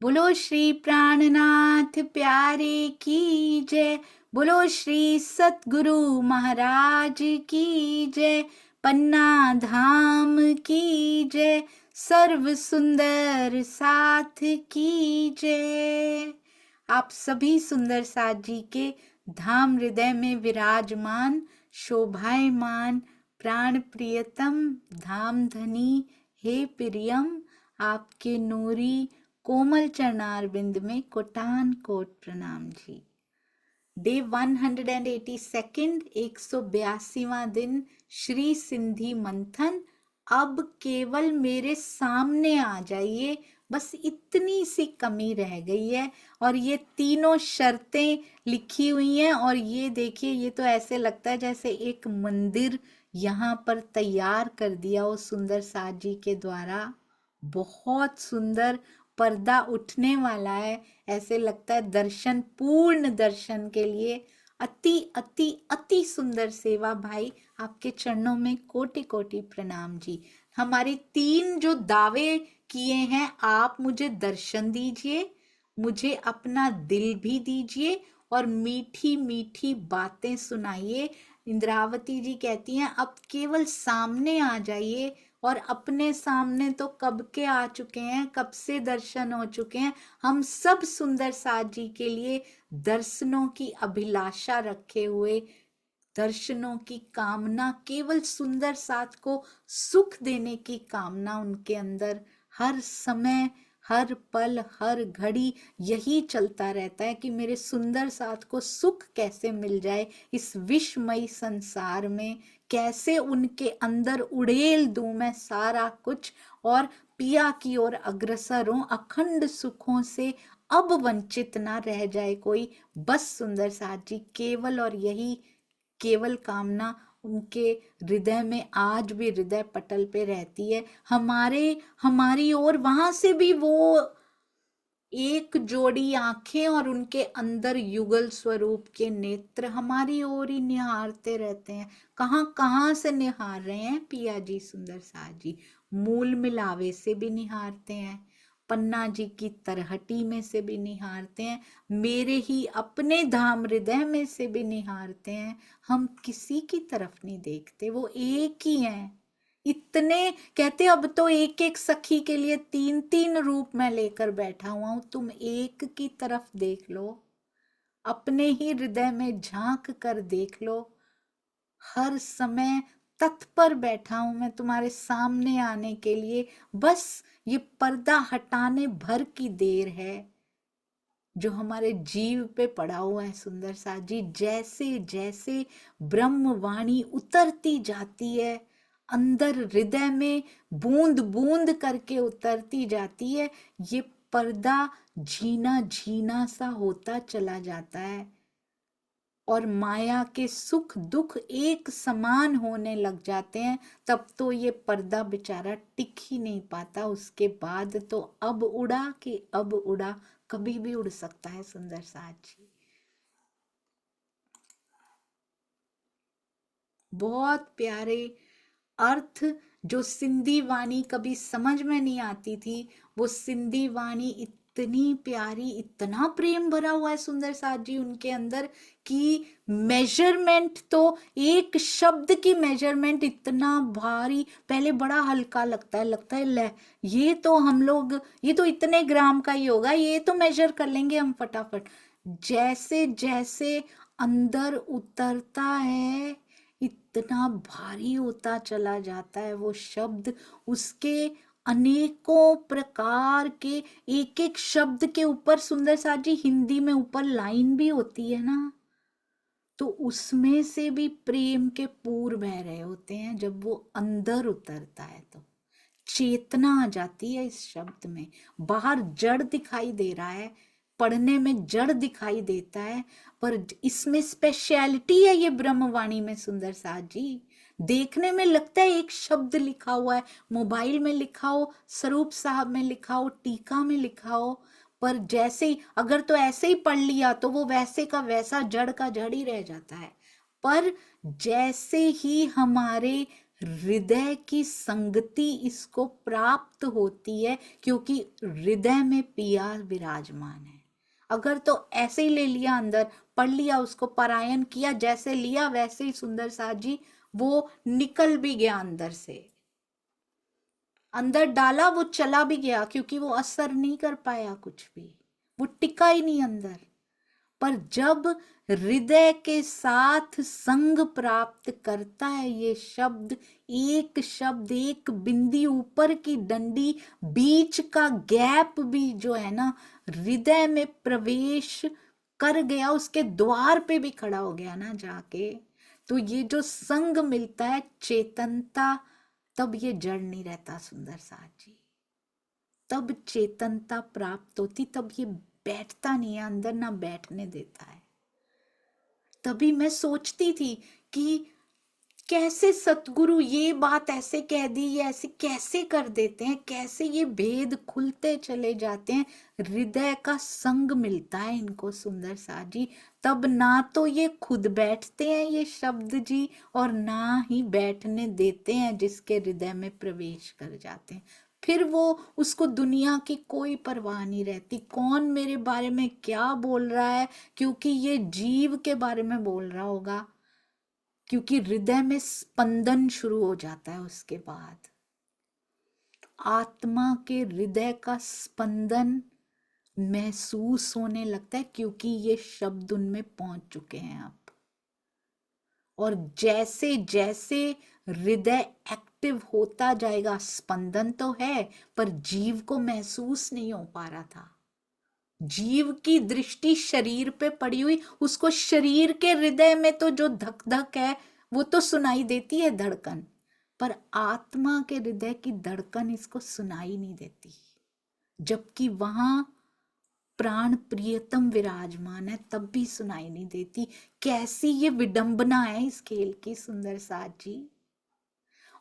बोलो श्री प्राणनाथ प्यारे की जय। बोलो श्री सतगुरु महाराज की जय। पन्ना धाम की जय। सर्व सुंदर साथ की जय। आप सभी सुंदर साथ जी के धाम हृदय में विराजमान शोभायमान प्राण प्रियतम धाम धनी हे प्रियम, आपके नूरी कोमल चरणार बिंद में कोटान कोट प्रणाम जी। डे 182 182वां दिन श्री सिंधी मंथन। अब केवल मेरे सामने आ जाइए, बस इतनी सी कमी रह गई है। और ये तीनों शर्तें लिखी हुई हैं और ये देखिए, ये तो ऐसे लगता है जैसे एक मंदिर यहाँ पर तैयार कर दिया हो सुंदर साथ जी के द्वारा। बहुत सुंदर पर्दा उठने वाला है, ऐसे लगता है दर्शन, पूर्ण दर्शन के लिए अति अति अति सुंदर सेवा। भाई आपके चरणों में कोटि कोटि प्रणाम जी। हमारे तीन जो दावे किए हैं, आप मुझे दर्शन दीजिए, मुझे अपना दिल भी दीजिए और मीठी मीठी बातें सुनाइए। इंद्रावती जी कहती हैं अब केवल सामने आ जाइए, और अपने सामने तो कब के आ चुके हैं, कब से दर्शन हो चुके हैं। हम सब सुंदर साथ जी के लिए दर्शनों की अभिलाषा रखे हुए, दर्शनों की कामना, केवल सुंदर साथ को सुख देने की कामना उनके अंदर हर समय, हर पल, हर घड़ी यही चलता रहता है कि मेरे सुंदर साथ को सुख कैसे मिल जाए इस विश्वमयी संसार में, कैसे उनके अंदर उड़ेल दूं मैं सारा कुछ और पिया की ओर अग्रसर हूं, अखंड सुखों से अब वंचित ना रह जाए कोई। बस सुंदर साथ जी केवल और यही केवल कामना उनके हृदय में आज भी हृदय पटल पे रहती है। हमारी ओर वहां से भी वो एक जोड़ी आंखें और उनके अंदर युगल स्वरूप के नेत्र हमारी ओर ही निहारते रहते हैं। कहाँ कहाँ से निहार रहे हैं पिया जी सुंदर साथ जी। मूल मिलावे से भी निहारते हैं, पन्ना जी की तरहटी में से भी निहारते हैं, मेरे ही अपने धाम हृदय में से भी निहारते हैं। हम किसी की तरफ नहीं देखते, वो एक ही हैं। इतने कहते अब तो एक एक सखी के लिए तीन तीन रूप मैं लेकर बैठा हुआ हूं, तुम एक की तरफ देख लो, अपने ही हृदय में झांक कर देख लो। हर समय तत्पर बैठा हूं मैं तुम्हारे सामने आने के लिए, बस ये पर्दा हटाने भर की देर है जो हमारे जीव पे पड़ा हुआ है। सुंदर साथ जी जैसे जैसे ब्रह्मवाणी उतरती जाती है अंदर हृदय में, बूंद बूंद करके उतरती जाती है, ये पर्दा झीना झीना सा होता चला जाता है और माया के सुख दुख एक समान होने लग जाते हैं। तब तो ये पर्दा बेचारा टिक ही नहीं पाता, उसके बाद तो अब उड़ा कि अब उड़ा, कभी भी उड़ सकता है सुंदर साथ जी। बहुत प्यारे अर्थ जो सिंधी वाणी कभी समझ में नहीं आती थी, वो सिंधी वाणी इतनी प्यारी, इतना प्रेम भरा हुआ है सुंदर साथ जी उनके अंदर कि मेजरमेंट तो, एक शब्द की मेजरमेंट इतना भारी, पहले बड़ा हल्का लगता है ले ये तो हम लोग, ये तो इतने ग्राम का ही होगा, ये तो मेजर कर लेंगे हम फटाफट। जैसे जैसे अंदर उतरता है इतना भारी होता चला जाता है वो शब्द, उसके अनेकों प्रकार के, एक एक शब्द के ऊपर सुंदर साथ जी हिंदी में ऊपर लाइन भी होती है ना, तो उसमें से भी प्रेम के पूर बह रहे होते हैं। जब वो अंदर उतरता है तो चेतना आ जाती है इस शब्द में। बाहर जड़ दिखाई दे रहा है, पढ़ने में जड़ दिखाई देता है, पर इसमें स्पेशलिटी है ये ब्रह्मवाणी में सुंदर साथ जी। देखने में लगता है एक शब्द लिखा हुआ है, मोबाइल में लिखा हो, स्वरूप साहब में लिखा हो, टीका में लिखा हो, पर जैसे ही अगर तो ऐसे ही पढ़ लिया तो वो वैसे का वैसा जड़ का जड़ ही रह जाता है। पर जैसे ही हमारे हृदय की संगति इसको प्राप्त होती है, क्योंकि हृदय में पिया विराजमान है। अगर तो ऐसे ही ले लिया अंदर, पढ़ लिया, उसको पारायण किया, जैसे लिया वैसे ही सुंदर साथ जी वो निकल भी गया अंदर से, अंदर डाला वो चला भी गया, क्योंकि वो असर नहीं कर पाया कुछ भी, वो टिका ही नहीं अंदर। पर जब हृदय के साथ संग प्राप्त करता है ये शब्द, एक बिंदी ऊपर की डंडी, बीच का गैप भी जो है ना, हृदय में प्रवेश कर गया, उसके द्वार पे भी खड़ा हो गया ना जाके, तो ये जो संग मिलता है, चेतनता, तब ये जड़ नहीं रहता सुंदर साथ जी, तब चेतनता प्राप्त होती, तब ये बैठता नहीं है अंदर, ना बैठने देता है। तभी मैं सोचती थी कि कैसे सतगुरु ये बात ऐसे कह दी, ये ऐसे कैसे कर देते हैं, कैसे ये भेद खुलते चले जाते हैं। हृदय का संग मिलता है इनको सुंदर साथ जी, तब ना तो ये खुद बैठते हैं ये शब्द जी, और ना ही बैठने देते हैं जिसके हृदय में प्रवेश कर जाते हैं। फिर वो उसको दुनिया की कोई परवाह नहीं रहती, कौन मेरे बारे में क्या बोल रहा है, क्योंकि ये जीव के बारे में बोल रहा होगा, क्योंकि हृदय में स्पंदन शुरू हो जाता है, उसके बाद आत्मा के हृदय का स्पंदन महसूस होने लगता है, क्योंकि ये शब्द उनमें पहुंच चुके हैं अब। और जैसे जैसे हृदय एक्टिव होता जाएगा, स्पंदन तो है पर जीव को महसूस नहीं हो पा रहा था, जीव की दृष्टि शरीर पे पड़ी हुई, उसको शरीर के हृदय में तो जो धक धक है वो तो सुनाई देती है धड़कन, पर आत्मा के हृदय की धड़कन इसको सुनाई नहीं देती, जबकि वहां प्राण प्रियतम विराजमान है, तब भी सुनाई नहीं देती। कैसी ये विडंबना है इस खेल की सुंदर साथ जी।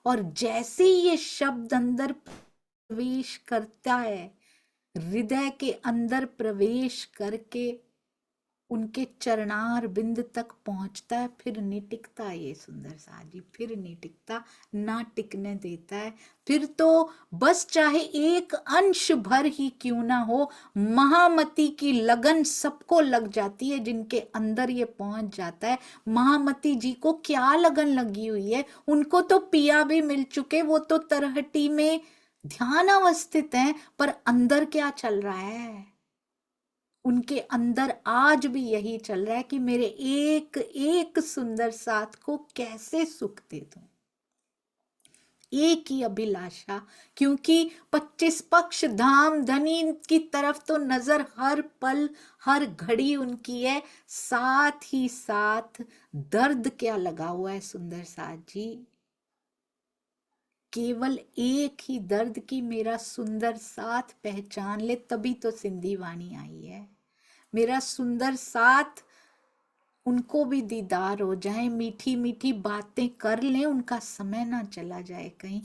और जैसे ही ये शब्द अंदर प्रवेश करता है, हृदय के अंदर प्रवेश करके उनके चरणार बिंद तक पहुंचता है, फिर नहीं टिकता ये सुंदर साथ जी, फिर नहीं टिकता, ना टिकने देता है। फिर तो बस चाहे एक अंश भर ही क्यों ना हो, महामती की लगन सबको लग जाती है जिनके अंदर ये पहुंच जाता है। महामती जी को क्या लगन लगी हुई है, उनको तो पिया भी मिल चुके, वो तो तरहटी में ध्यान अवस्थित हैं, पर अंदर क्या चल रहा है उनके अंदर, आज भी यही चल रहा है कि मेरे एक एक सुंदर साथ को कैसे सुख दे दूं, एक ही अभिलाषा, क्योंकि 25 पक्ष धाम धनी की तरफ तो नजर हर पल हर घड़ी उनकी है, साथ ही साथ दर्द क्या लगा हुआ है सुंदर साथ जी, केवल एक ही दर्द की मेरा सुंदर साथ पहचान ले, तभी तो सिंधी वाणी आई है। मेरा सुंदर साथ, उनको भी दीदार हो जाए, मीठी मीठी बातें कर लें, उनका समय ना चला जाए कहीं,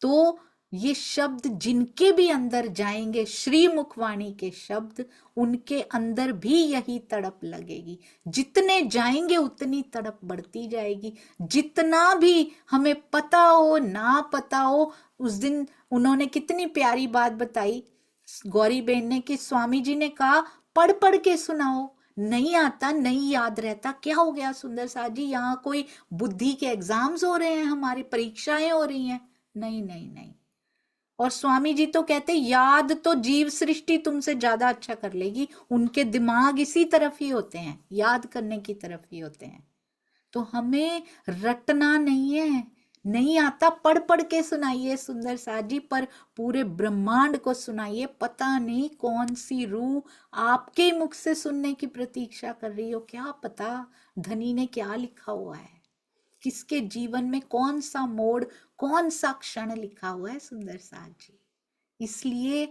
तो ये शब्द जिनके भी अंदर जाएंगे, श्री मुखवाणी के शब्द, उनके अंदर भी यही तड़प लगेगी, जितने जाएंगे उतनी तड़प बढ़ती जाएगी। जितना भी हमें पता हो ना पता हो, उस दिन उन्होंने कितनी प्यारी बात बताई गौरी बहन ने, कि स्वामी जी ने कहा पढ़ पढ़ के सुनाओ, नहीं आता, नहीं याद रहता, क्या हो गया सुंदर साथ जी, यहाँ कोई बुद्धि के एग्जाम्स हो रहे हैं, हमारी परीक्षाएं हो रही हैं? नहीं नहीं नहीं। और स्वामी जी तो कहते याद तो जीव सृष्टि तुमसे ज्यादा अच्छा कर लेगी, उनके दिमाग इसी तरफ ही होते हैं, याद करने की तरफ ही होते हैं। तो हमें रटना नहीं है, नहीं आता पढ़ पढ़ के सुनाइए सुंदर साथ जी, पर पूरे ब्रह्मांड को सुनाइए। पता नहीं कौन सी रूह आपके मुख से सुनने की प्रतीक्षा कर रही हो, क्या पता धनी ने क्या लिखा हुआ है, किसके जीवन में कौन सा मोड़, कौन सा क्षण लिखा हुआ है सुंदर साथ जी। इसलिए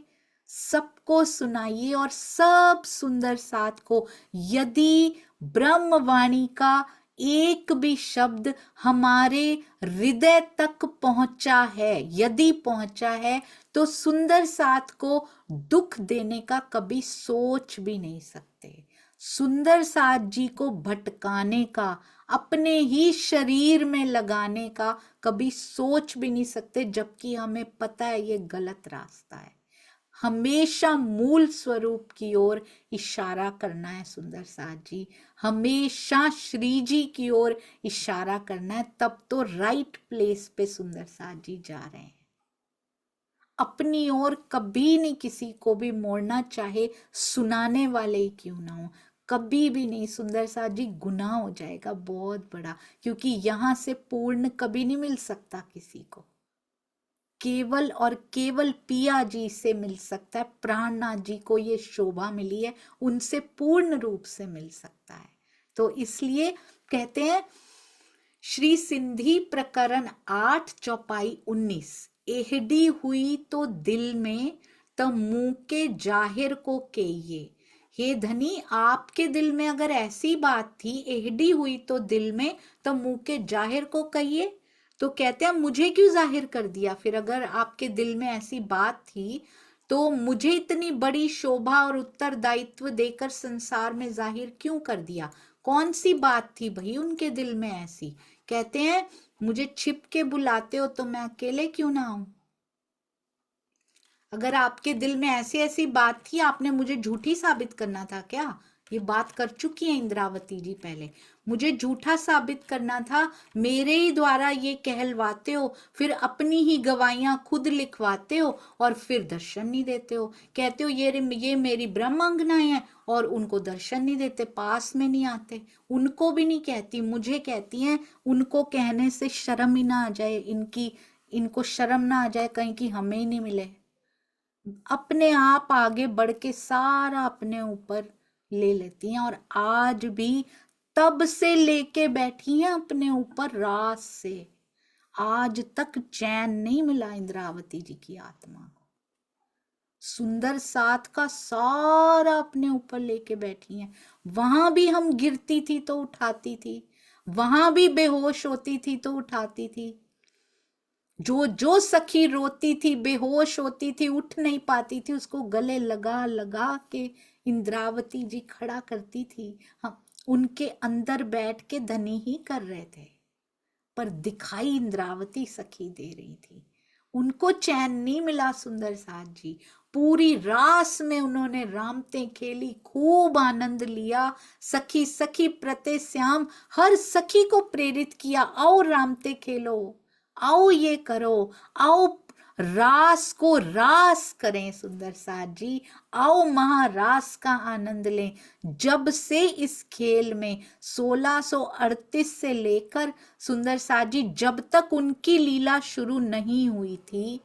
सबको सुनाइए, और सब सुंदर साथ को, यदि ब्रह्मवाणी का एक भी शब्द हमारे हृदय तक पहुंचा है, यदि पहुंचा है, तो सुंदर साथ को दुख देने का कभी सोच भी नहीं सकते। सुंदर साथ जी को भटकाने का, अपने ही शरीर में लगाने का कभी सोच भी नहीं सकते, जबकि हमें पता है ये गलत रास्ता है। हमेशा मूल स्वरूप की ओर इशारा करना है सुंदर साथ जी, हमेशा श्री जी की ओर इशारा करना है, तब तो राइट प्लेस पे सुंदर साथ जी जा रहे हैं। अपनी ओर कभी नहीं किसी को भी मोड़ना, चाहे सुनाने वाले ही क्यों ना हो, कभी भी नहीं सुंदर साथ जी, गुनाह हो जाएगा बहुत बड़ा, क्योंकि यहां से पूर्ण कभी नहीं मिल सकता किसी को, केवल और केवल पिया जी से मिल सकता है। प्राणनाथ जी को ये शोभा मिली है, उनसे पूर्ण रूप से मिल सकता है। तो इसलिए कहते हैं श्री सिंधी प्रकरण 8 चौपाई 19, एहडी हुई तो दिल में त मुंह के जाहिर को कहिए। हे धनी, आपके दिल में अगर ऐसी बात थी, एहडी हुई तो दिल में तो मुंह के जाहिर को कहिए। तो कहते हैं मुझे क्यों जाहिर कर दिया, फिर अगर आपके दिल में ऐसी बात थी तो मुझे इतनी बड़ी शोभा और उत्तरदायित्व देकर संसार में जाहिर क्यों कर दिया, कौन सी बात थी भाई उनके दिल में ऐसी। कहते हैं मुझे छिप के बुलाते हो तो मैं अकेले क्यों ना आऊं, अगर आपके दिल में ऐसी ऐसी बात थी, आपने मुझे झूठी साबित करना था क्या। ये बात कर चुकी है इंद्रावती जी पहले, मुझे झूठा साबित करना था, मेरे ही द्वारा ये कहलवाते हो, फिर अपनी ही गवाहियां खुद लिखवाते हो और फिर दर्शन नहीं देते हो। कहते हो ये मेरी ब्रह्मांगनाएं हैं और उनको दर्शन नहीं देते, पास में नहीं आते। उनको भी नहीं कहती, मुझे कहती हैं, उनको कहने से शर्म ही ना आ जाए, इनको शर्म ना आ जाए कहीं कि हमें ही नहीं मिले। अपने आप आगे बढ़ के सारा अपने ऊपर ले लेती हैं, और आज भी तब से लेके बैठी हैं अपने ऊपर रात से, आज तक चैन नहीं मिला इंद्रावती जी की आत्मा को। सुंदर साथ का सारा अपने ऊपर लेके बैठी हैं। वहां भी हम गिरती थी तो उठाती थी, वहां भी बेहोश होती थी तो उठाती थी, जो जो सखी रोती थी, बेहोश होती थी, उठ नहीं पाती थी, उसको गले लगा लगा के इंद्रावती जी खड़ा करती थी। हाँ, उनके अंदर बैठ के धनी ही कर रहे थे, पर दिखाई इंद्रावती सखी दे रही थी। उनको चैन नहीं मिला सुंदर साथ जी, पूरी रास में उन्होंने रामते खेली, खूब आनंद लिया। सखी सखी प्रते श्याम, हर सखी को प्रेरित किया, आओ रामते खेलो, आओ ये करो, आओ रास को रास करें सुंदर साथ जी, आओ महारास का आनंद लें। जब से इस खेल में 1638 से लेकर सुंदर साथ जी जब तक उनकी लीला शुरू नहीं हुई थी,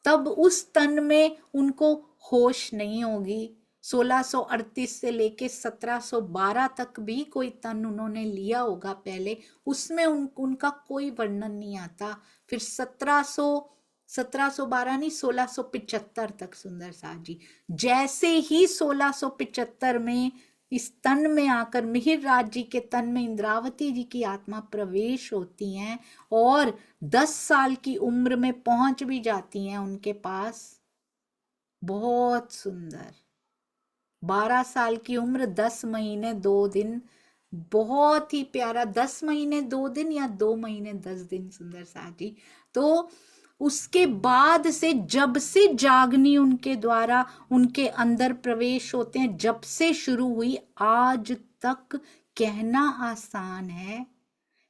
तब उस तन में उनको होश नहीं होगी। 1638 से लेके 1712 तक भी कोई तन उन्होंने लिया होगा पहले, उसमें उनका कोई वर्णन नहीं आता। फिर 1712 नहीं, 1675 तक सुंदर साथ जी, जैसे ही 1675 में इस तन में आकर मिहिर राज जी के तन में इंद्रावती जी की आत्मा प्रवेश होती हैं और 10 साल की उम्र में पहुंच भी जाती हैं उनके पास। बहुत सुंदर, 12 साल की उम्र 10 महीने 2 दिन, बहुत ही प्यारा, 10 महीने 2 दिन या 2 महीने 10 दिन सुंदर साथ जी। तो उसके बाद से जब से जागनी उनके द्वारा उनके अंदर प्रवेश होते हैं, जब से शुरू हुई आज तक, कहना आसान है।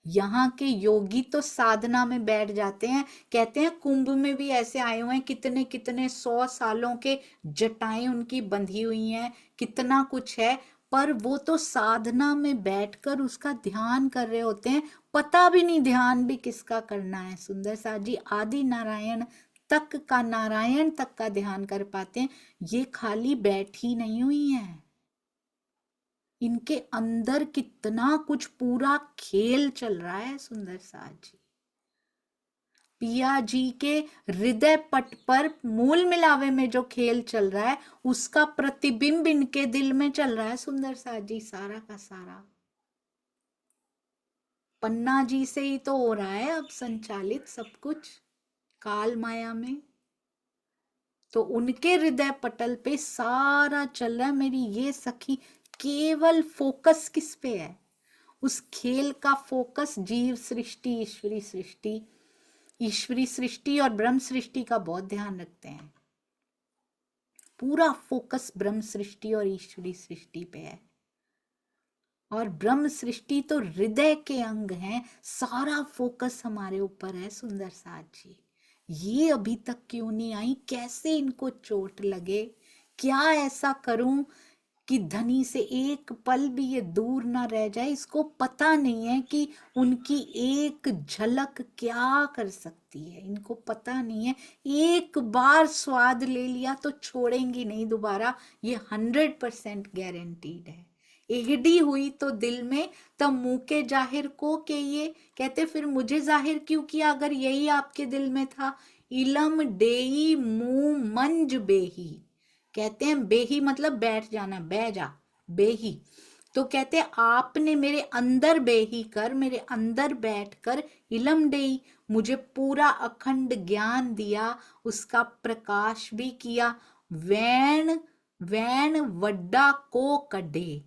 यहाँ के योगी तो साधना में बैठ जाते हैं, कहते हैं कुंभ में भी ऐसे आए हुए हैं, कितने कितने 100 सालों के जटाएं उनकी बंधी हुई हैं, कितना कुछ है, पर वो तो साधना में बैठकर उसका ध्यान कर रहे होते हैं, पता भी नहीं ध्यान भी किसका करना है। सुंदर साथ जी आदि नारायण तक का ध्यान कर पाते हैं, ये खाली बैठी नहीं हुई हैं, इनके अंदर कितना कुछ पूरा खेल चल रहा है सुंदर साथ जी। पिया जी के हृदय पट पर मूल मिलावे में जो खेल चल रहा है, उसका प्रतिबिंब इनके दिल में चल रहा है सुंदर साथ जी, सारा का सारा। पन्ना जी से ही तो हो रहा है अब संचालित सब कुछ काल माया में, तो उनके हृदय पटल पे सारा चल रहा है। मेरी ये सखी केवल फोकस किस पे है, उस खेल का फोकस जीव सृष्टि, ईश्वरी सृष्टि और ब्रह्म सृष्टि का बहुत ध्यान रखते हैं। पूरा फोकस ब्रह्म सृष्टि और ईश्वरी सृष्टि पे है। और ब्रह्म सृष्टि तो हृदय के अंग हैं, सारा फोकस हमारे ऊपर है। सुंदर साथ जी, ये अभी तक क्यों नहीं आई? कैसे इनको चोट लगे? क्या ऐसा करूं कि धनी से एक पल भी ये दूर ना रह जाए? इसको पता नहीं है कि उनकी एक झलक क्या कर सकती है। इनको पता नहीं है, एक बार स्वाद ले लिया तो छोड़ेंगी नहीं दोबारा, ये 100% गारंटीड है। एहडी हुई तो दिल में, तब मुंह के जाहिर को के ये कहते, फिर मुझे जाहिर क्यों किया अगर यही आपके दिल में था? इलम डेई मुंह मंज बेही, कहते हैं बेही मतलब बैठ जाना, बह जा, बेही। तो कहते हैं आपने मेरे अंदर बेही कर, मेरे अंदर बैठकर इलम डेई, मुझे पूरा अखंड ज्ञान दिया, उसका प्रकाश भी किया। वैन वैन वड्डा को कढ़े,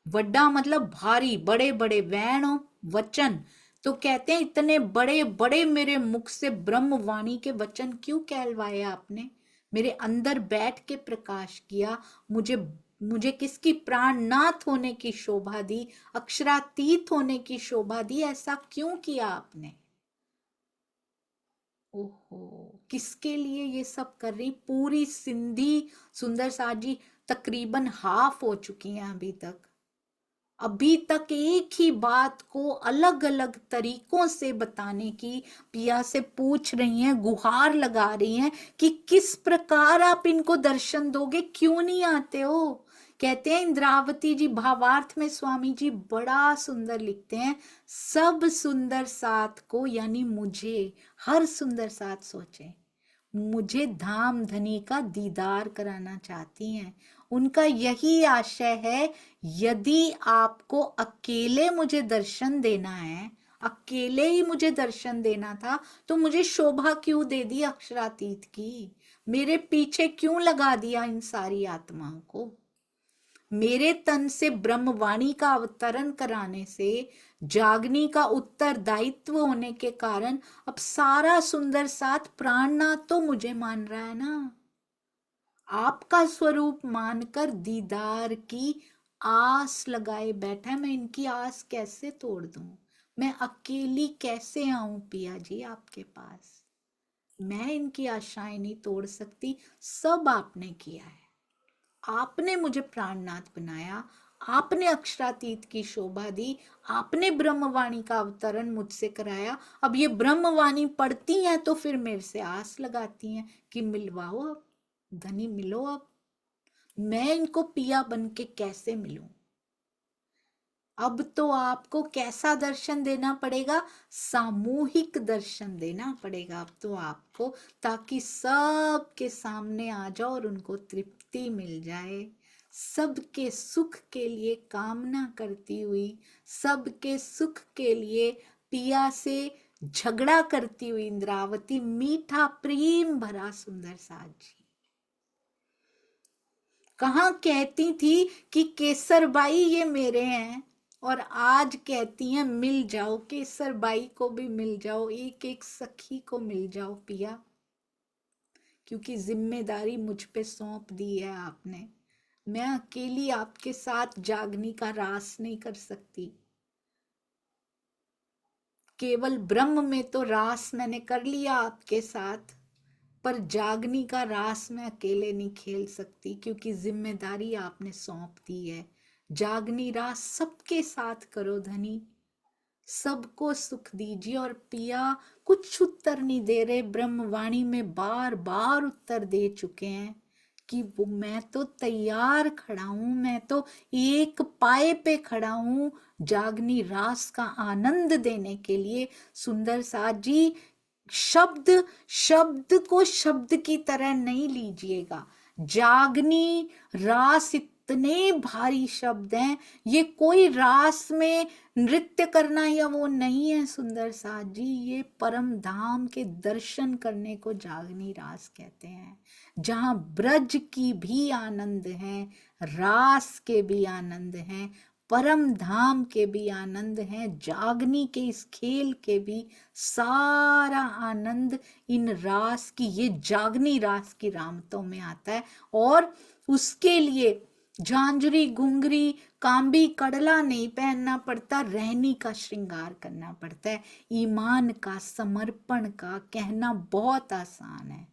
वड्डा मतलब भारी, बड़े बड़े, वैन वचन। तो कहते हैं इतने बड़े बड़े मेरे मुख से ब्रह्म वाणी के वचन क्यों कहलवाए आपने? मेरे अंदर बैठ के प्रकाश किया, मुझे मुझे किसकी प्राणनाथ होने की शोभा दी, अक्षरातीत होने की शोभा दी। ऐसा क्यों किया आपने? ओहो, किसके लिए ये सब कर रही? पूरी सिंधी सुंदर साथ जी तकरीबन हाफ हो चुकी हैं अभी तक एक ही बात को अलग अलग तरीकों से बताने की पिया से पूछ रही हैं, गुहार लगा रही हैं कि किस प्रकार आप इनको दर्शन दोगे, क्यों नहीं आते हो? कहते हैं इंद्रावती जी भावार्थ में स्वामी जी बड़ा सुंदर लिखते हैं, सब सुंदर साथ को, यानी मुझे, हर सुंदर साथ सोचे मुझे धाम धनी का दीदार कराना चाहती हैं। उनका यही आशय है, यदि आपको अकेले मुझे दर्शन देना है, अकेले ही मुझे दर्शन देना था, तो मुझे शोभा क्यों दे दी अक्षरातीत की? मेरे पीछे क्यों लगा दिया इन सारी आत्माओं को? मेरे तन से ब्रह्मवाणी का अवतरण कराने से, जागनी का उत्तरदायित्व होने के कारण अब सारा सुंदर साथ प्राणनाथ तो मुझे मान रहा है ना। आपका स्वरूप मानकर दीदार की आस लगाए बैठा है। मैं इनकी आस कैसे तोड़ दूं? मैं अकेली कैसे आऊं पिया जी आपके पास? मैं इनकी आशाएं नहीं तोड़ सकती। सब आपने किया है, आपने मुझे प्राणनाथ बनाया, आपने अक्षरातीत की शोभा दी, आपने ब्रह्मवाणी का अवतरण मुझसे कराया। अब ये ब्रह्मवाणी पढ़ती हैं तो फिर मेरे से आस लगाती हैं कि मिलवाओ, अब धनी मिलो, अब मैं इनको पिया बन के कैसे मिलूं? अब तो आपको कैसा दर्शन देना पड़ेगा? सामूहिक दर्शन देना पड़ेगा अब तो आपको, ताकि सबके सामने आ जाओ और उनको तृप्ति मिल जाए। सबके सुख के लिए कामना करती हुई, सबके सुख के लिए पिया से झगड़ा करती हुई इंद्रावती, मीठा प्रेम भरा सुंदर साथ जी कहाँ कहती थी कि केसरबाई ये मेरे हैं, और आज कहती हैं मिल जाओ, केसरबाई को भी मिल जाओ, एक एक सखी को मिल जाओ पिया, क्योंकि जिम्मेदारी मुझ पे सौंप दी है आपने। मैं अकेली आपके साथ जागनी का रास नहीं कर सकती। केवल ब्रह्म में तो रास मैंने कर लिया आपके साथ, पर जागनी का रास मैं अकेले नहीं खेल सकती, क्योंकि जिम्मेदारी आपने सौंप दी है। जागनी रास सबके साथ करो धनी, सबको सुख दीजिए। और पिया कुछ उत्तर नहीं दे रहे, ब्रह्मवाणी में बार बार उत्तर दे चुके हैं कि वो मैं तो तैयार खड़ा हूं, मैं तो एक पाए पे खड़ा हूं जागनी रास का आनंद देने के लिए। सुंदर साथ जी, शब्द शब्द को शब्द की तरह नहीं लीजिएगा। जागनी रास इतने भारी शब्द हैं, ये कोई रास में नृत्य करना या वो नहीं है सुंदर साथ जी, ये परम धाम के दर्शन करने को जागनी रास कहते हैं, जहां ब्रज की भी आनंद है, रास के भी आनंद हैं, परम धाम के भी आनंद हैं, जागनी के इस खेल के भी सारा आनंद इन रास की, ये जागनी रास की रामतों में आता है। और उसके लिए झांझरी घुंघरी कांबी कड़ला नहीं पहनना पड़ता, रहनी का श्रृंगार करना पड़ता है। ईमान का, समर्पण का कहना बहुत आसान है,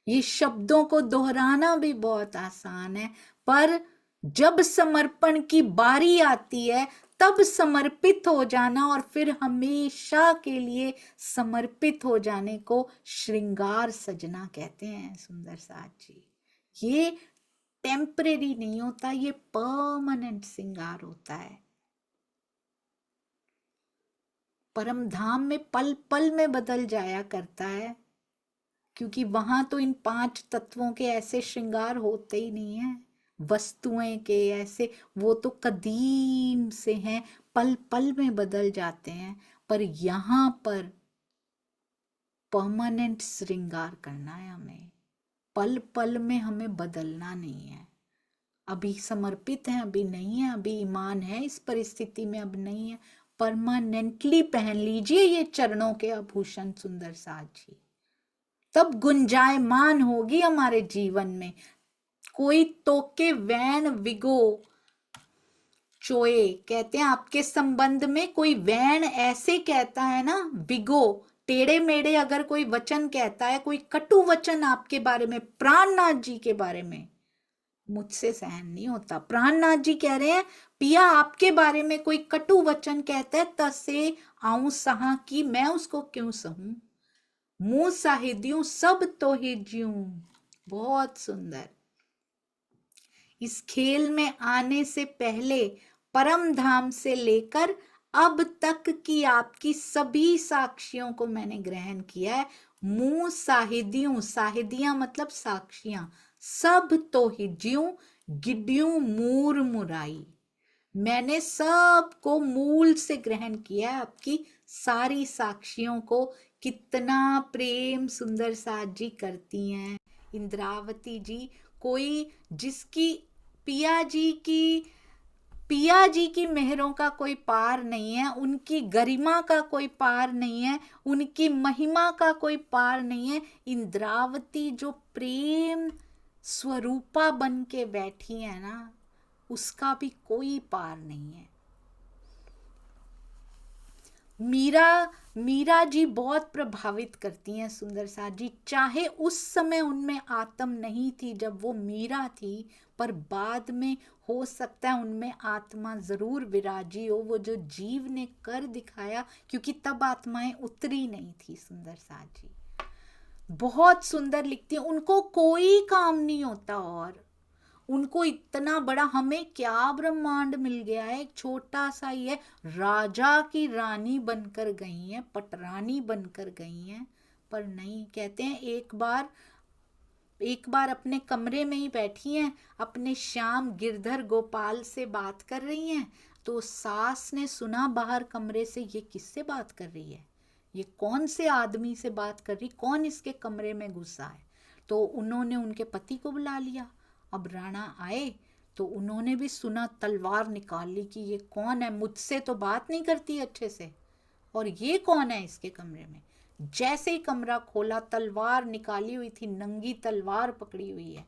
ये शब्दों को दोहराना भी बहुत आसान है, पर जब समर्पण की बारी आती है तब समर्पित हो जाना और फिर हमेशा के लिए समर्पित हो जाने को श्रृंगार सजना कहते हैं सुंदर साथ जी। ये टेम्परेरी नहीं होता, ये परमानेंट श्रृंगार होता है। परम धाम में पल पल में बदल जाया करता है, क्योंकि वहां तो इन 5 तत्वों के ऐसे श्रृंगार होते ही नहीं है, वस्तुएं के ऐसे, वो तो कदीम से हैं, पल पल में बदल जाते हैं। पर यहाँ पर परमानेंट श्रृंगार करना है हमें, पल पल में हमें बदलना नहीं है। अभी समर्पित है, अभी नहीं है, अभी ईमान है इस परिस्थिति में, अब नहीं है, परमानेंटली पहन लीजिए ये चरणों के आभूषण सुंदर साथ जी, तब गुंजायमान होगी हमारे जीवन में। कोई तोके वैन विगो चोए, कहते हैं आपके संबंध में कोई वैन ऐसे कहता है ना, विगो टेढ़े मेढ़े अगर कोई वचन कहता है, कोई कटु वचन आपके बारे में, प्राणनाथ जी के बारे में, मुझसे सहन नहीं होता। प्राणनाथ जी कह रहे हैं पिया आपके बारे में कोई कटु वचन कहता है, तसे आऊं सहा की मैं उसको क्यों सहूं, मुंह साहिद्यूं सब तो ही ज्यूं। बहुत सुंदर। इस खेल में आने से पहले परम धाम से लेकर अब तक की आपकी सभी साक्षियों को मैंने ग्रहण किया है। मुंह साहिद्यूं, साहिदियां मतलब साक्षियां, सब तो ही ज्यूं गिड्यूं मूर मुराई, मैंने सबको मूल से ग्रहण किया है, आपकी सारी साक्षियों को। कितना प्रेम सुंदर साथ जी करती हैं इंद्रावती जी, कोई जिसकी पिया जी की मेहरों का कोई पार नहीं है, उनकी गरिमा का कोई पार नहीं है, उनकी महिमा का कोई पार नहीं है। इंद्रावती जो प्रेम स्वरूपा बन के बैठी है ना, उसका भी कोई पार नहीं है। मीरा जी बहुत प्रभावित करती हैं सुंदर साथ जी, चाहे उस समय उनमें आत्म नहीं थी जब वो मीरा थी, पर बाद में हो सकता है उनमें आत्मा जरूर विराजी हो, वो जो जीव ने कर दिखाया, क्योंकि तब आत्माएं उतरी नहीं थी। सुंदर साथ जी बहुत सुंदर लिखती हैं, उनको कोई काम नहीं होता, और उनको इतना बड़ा, हमें क्या ब्रह्मांड मिल गया है, एक छोटा सा ही है, राजा की रानी बनकर गई हैं, पटरानी बनकर गई हैं, पर नहीं, कहते हैं एक बार अपने कमरे में ही बैठी हैं, अपने श्याम गिरधर गोपाल से बात कर रही हैं, तो सास ने सुना बाहर कमरे से, ये किससे बात कर रही है, ये कौन से आदमी से बात कर रही, कौन इसके कमरे में घुसा है। तो उन्होंने उनके पति को बुला लिया। अब राणा आए तो उन्होंने भी सुना, तलवार निकाल ली कि ये कौन है, मुझसे तो बात नहीं करती अच्छे से, और ये कौन है इसके कमरे में। जैसे ही कमरा खोला, तलवार निकाली हुई थी, नंगी तलवार पकड़ी हुई है।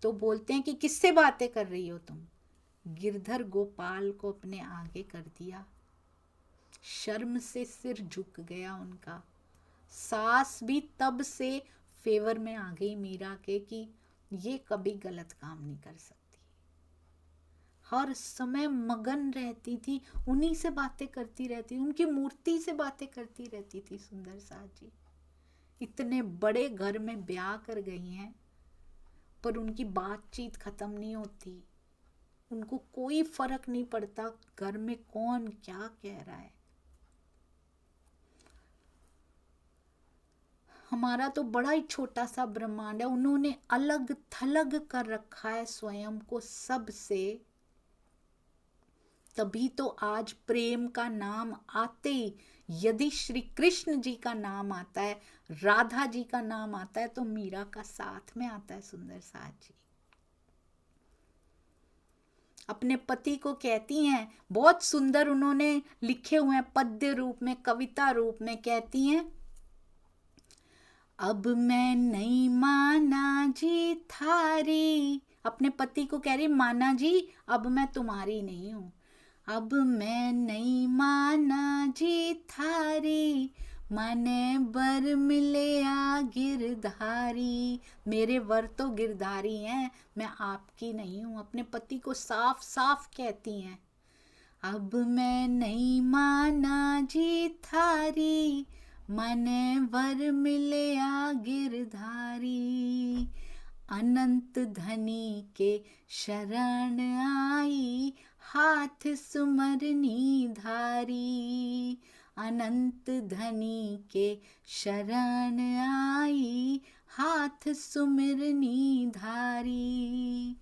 तो बोलते हैं कि किससे बातें कर रही हो तुम। गिरधर गोपाल को अपने आगे कर दिया, शर्म से सिर झुक गया उनका। सास भी तब से फेवर में आ गई मीरा के कि ये कभी गलत काम नहीं कर सकती, हर समय मगन रहती थी, उन्हीं से बातें करती रहती, उनकी मूर्ति से बातें करती रहती थी। सुंदर साथ जी इतने बड़े घर में ब्याह कर गई हैं, पर उनकी बातचीत खत्म नहीं होती, उनको कोई फर्क नहीं पड़ता घर में कौन क्या कह रहा है। हमारा तो बड़ा ही छोटा सा ब्रह्मांड है, उन्होंने अलग थलग कर रखा है स्वयं को सबसे। तभी तो आज प्रेम का नाम आते ही, यदि श्री कृष्ण जी का नाम आता है, राधा जी का नाम आता है, तो मीरा का साथ में आता है। सुंदर साथ जी अपने पति को कहती हैं, बहुत सुंदर उन्होंने लिखे हुए हैं पद्य रूप में, कविता रूप में, कहती हैं, अब मैं नहीं माना जी थारी, अपने पति को कह रही माना जी अब मैं तुम्हारी नहीं हूं, अब मैं नहीं माना जी थारी, माने वर मिले आ गिरधारी, मेरे वर तो गिरधारी हैं, मैं आपकी नहीं हूं। अपने पति को साफ साफ कहती हैं, अब मैं नहीं माना जी थारी, माने वर मिले आ गिरधारी, अनंत धनी के शरण आई, हाथ सुमरनी धारी, अनंत धनी के शरण आई, हाथ सुमरनी धारी,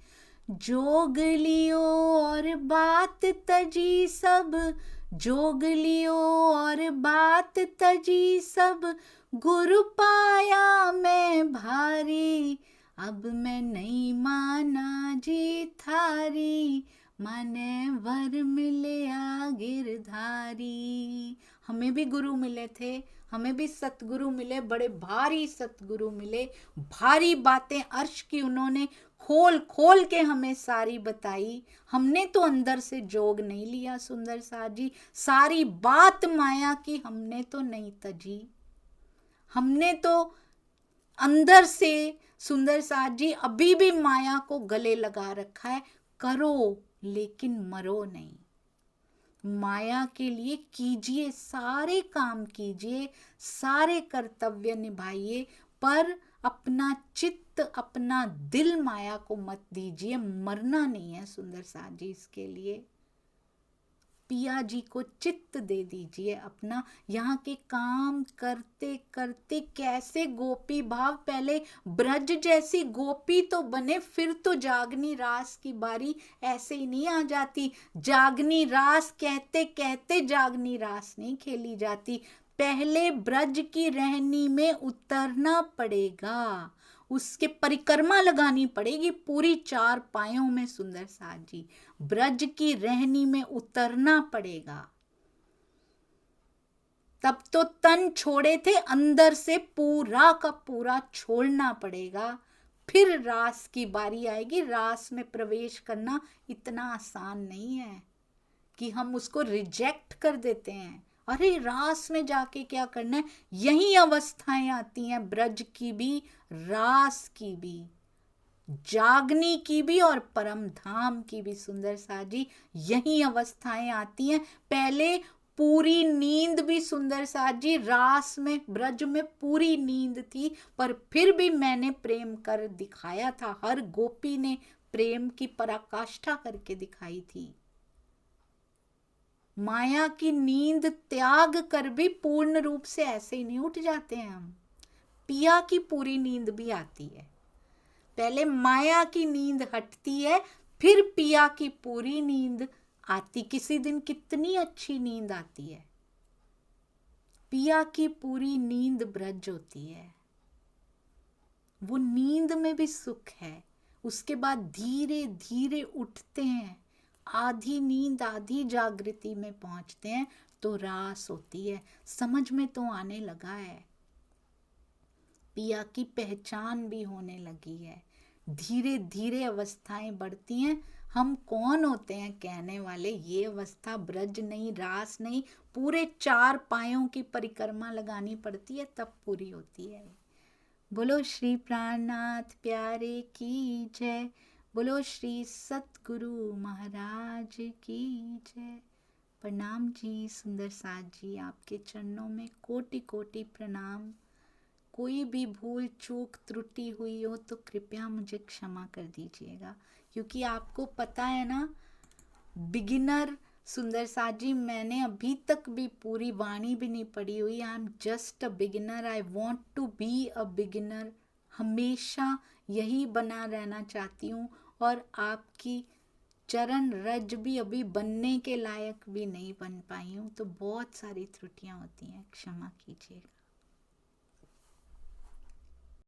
जोग लियो और बात तजी सब, जोग लियो और बात तजी सब, गुरु पाया मैं भारी, अब मैं नहीं माना जी थारी, माने वर मिले आ गिरधारी। हमें भी गुरु मिले थे, हमें भी सतगुरु मिले, बड़े भारी सतगुरु मिले, भारी बातें अर्श की उन्होंने खोल खोल के हमें सारी बताई। हमने तो अंदर से जोग नहीं लिया सुंदर साथ जी, सारी बात माया की हमने तो नहीं तजी, हमने तो अंदर से सुंदर साथ जी अभी भी माया को गले लगा रखा है। करो लेकिन मरो नहीं, माया के लिए कीजिए, सारे काम कीजिए, सारे कर्तव्य निभाइए, पर अपना चित्त अपना दिल माया को मत दीजिए, मरना नहीं है सुंदर साथ जी। इसके लिए पिया जी को चित्त दे दीजिए अपना। यहाँ के काम करते करते कैसे गोपी भाव, पहले ब्रज जैसी गोपी तो बने, फिर तो जागनी रास की बारी ऐसे ही नहीं आ जाती। जागनी रास कहते कहते जागनी रास नहीं खेली जाती, पहले ब्रज की रहनी में उतरना पड़ेगा, उसके परिक्रमा लगानी पड़ेगी पूरी 4 पायों में सुंदर साथ जी, ब्रज की रहनी में उतरना पड़ेगा। तब तो तन छोड़े थे, अंदर से पूरा का पूरा छोड़ना पड़ेगा, फिर रास की बारी आएगी। रास में प्रवेश करना इतना आसान नहीं है कि हम उसको रिजेक्ट कर देते हैं, अरे रास में जाके क्या करना है। यही अवस्थाएं आती हैं ब्रज की भी, रास की भी, जागनी की भी और परम धाम की भी सुंदर साथ जी, यही अवस्थाएं आती हैं। पहले पूरी नींद भी सुंदर साथ जी, रास में ब्रज में पूरी नींद थी, पर फिर भी मैंने प्रेम कर दिखाया था, हर गोपी ने प्रेम की पराकाष्ठा करके दिखाई थी। माया की नींद त्याग कर भी पूर्ण रूप से ऐसे ही नहीं उठ जाते हैं हम, पिया की पूरी नींद भी आती है। पहले माया की नींद हटती है, फिर पिया की पूरी नींद आती। किसी दिन कितनी अच्छी नींद आती है, पिया की पूरी नींद ब्रज होती है, वो नींद में भी सुख है। उसके बाद धीरे धीरे उठते हैं, आधी नींद आधी जागृति में पहुंचते हैं, तो रास होती है, समझ में तो आने लगा है, पिया की पहचान भी होने लगी है। धीरे धीरे अवस्थाएं बढ़ती हैं। हम कौन होते हैं कहने वाले, ये अवस्था ब्रज नहीं, रास नहीं, पूरे 4 पायों की परिक्रमा लगानी पड़ती है तब पूरी होती है। बोलो श्री प्राणनाथ प्यारे की जय, बोलो श्री सतगुरु महाराज की जय। प्रणाम जी सुंदर साथ जी, आपके चरणों में कोटि कोटि प्रणाम। कोई भी भूल चूक त्रुटि हुई हो तो कृपया मुझे क्षमा कर दीजिएगा, क्योंकि आपको पता है ना, बिगिनर सुंदर साथ जी, मैंने अभी तक भी पूरी वाणी भी नहीं पढ़ी हुई। I am just a beginner, I want to be a beginner, हमेशा यही बना रहना चाहती हूँ, और आपकी चरण रज भी अभी बनने के लायक भी नहीं बन पाई हूँ, तो बहुत सारी त्रुटियाँ होती हैं, क्षमा कीजिएगा।